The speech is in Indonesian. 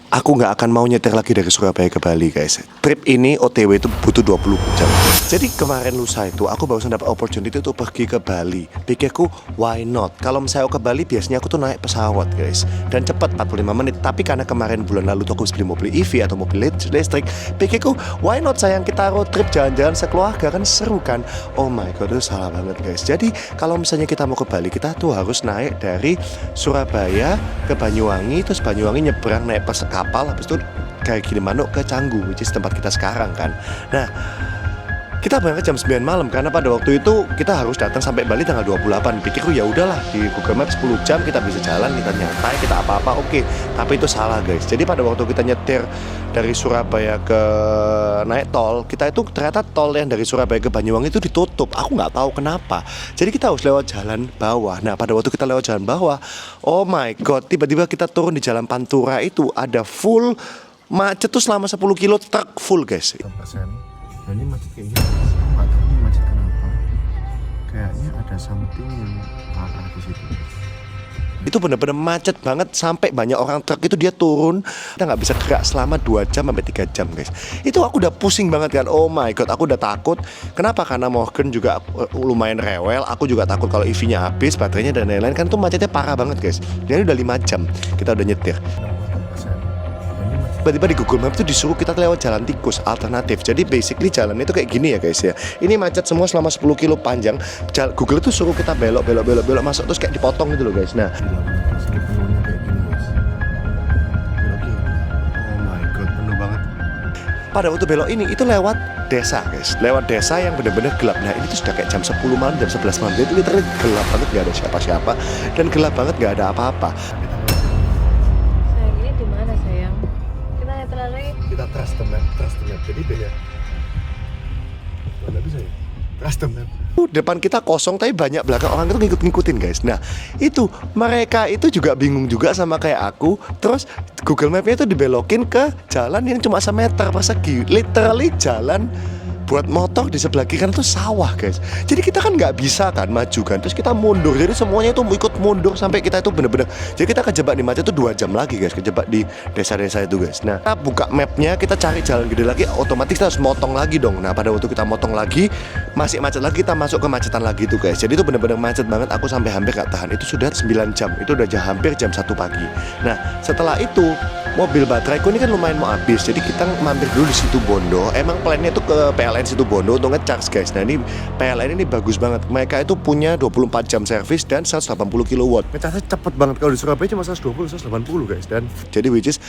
Aku nggak akan mau nyetir lagi dari Surabaya ke Bali guys. Trip ini OTW itu butuh 20 jam. Jadi kemarin lusa itu aku barusan dapat opportunity untuk pergi ke Bali. Pikirku why not? Kalau misalnya aku ke Bali biasanya aku tuh naik pesawat guys. Dan cepat 45 menit. Tapi karena kemarin bulan lalu tuh aku beli mobil EV atau mobil listrik. Pikirku why not sayang kita road trip jalan-jalan sekeluarga kan seru kan. Oh my god itu salah banget guys. Jadi kalau misalnya kita mau ke Bali kita tuh harus naik dari Surabaya ke Banyuwangi. Terus Banyuwangi nyebrang naik kapal, habis itu kayak gini manuk ke Canggu, which is tempat kita sekarang kan. Nah, kita berangkat jam 9 malam karena pada waktu itu kita harus datang sampai Bali tanggal 28. Pikirku ya udahlah di Google Maps 10 jam kita bisa jalan, kita nyantai, kita apa-apa oke. Tapi itu salah guys. Jadi pada waktu kita nyetir dari Surabaya ke naik tol, kita itu ternyata tol yang dari Surabaya ke Banyuwangi itu ditutup. Aku nggak tahu kenapa. Jadi kita harus lewat jalan bawah. Nah pada waktu kita lewat jalan bawah, oh my god, tiba-tiba kita turun di jalan Pantura itu ada full macet tuh selama 10 kilo truk full guys. Dan ini macet kayak gini, aku nggak tahu ini macet kenapa. Kayaknya ada something yang parah di situ. Itu benar-benar macet banget sampai banyak orang truk itu dia turun, kita nggak bisa gerak selama 2 jam sampai 3 jam guys. Itu aku udah pusing banget kan. Oh my god, aku udah takut. Kenapa? Karena Morgan juga lumayan rewel. Aku juga takut kalau EV-nya habis, baterainya dan lain-lain kan itu macetnya parah banget guys. Dan ini udah 5 jam kita udah nyetir. Tiba-tiba di Google Maps itu disuruh kita lewat jalan tikus alternatif. Jadi basically jalan itu kayak gini ya guys ya. Ini macet semua selama 10 kilo panjang. Google itu suruh kita belok masuk terus kayak dipotong gitu loh guys. Nah, Sini penuhnya kayak gini guys. Belok kiri. oh my god, penuh banget. Pada waktu belok ini itu lewat desa guys. Lewat desa yang benar-benar gelap. Nah, ini tuh sudah kayak jam 10 malam, jam 11 malam. Jadi literally gelap banget, gak ada siapa-siapa dan gelap banget gak ada apa-apa. Sayang, ini di mana sayang? Kita neteran lagi. Kita trust the map. Jadi beda. Mana bisa ya? Trust the map. Depan kita kosong tapi banyak belakang orang itu ngikut-ngikutin guys. Nah itu mereka itu juga bingung juga sama kayak aku. Terus Google Map-nya itu dibelokin ke jalan yang cuma semeter persegi. Literally jalan buat motor di sebelah kiri kan itu sawah guys. Jadi kita kan nggak bisa kan maju kan. Terus kita mundur. Jadi semuanya itu ikut mundur sampai kita itu bener-bener. Jadi kita kejebak di macet itu 2 jam lagi guys. Kejebak di desa-desa itu guys. Nah kita buka mapnya, kita cari jalan gede lagi. Otomatis kita harus motong lagi dong. Nah pada waktu kita motong lagi masih macet lagi, kita masuk ke macetan lagi tuh guys. Jadi itu bener-bener macet banget. Aku sampai hampir gak tahan. Itu sudah 9 jam. Itu udah hampir jam 1 pagi. Nah setelah itu mobil bateraiku ini kan lumayan mau habis. Jadi kita mampir dulu di situ Bondo. Emang plannya itu ke PLN situ Bondo untuk ngecharge guys. Nah ini PLN ini bagus banget. Mereka itu punya 24 jam servis dan 180 kW. Ngecharge cepet banget. Kalau di Surabaya cuma 120, 180 guys. Dan jadi which is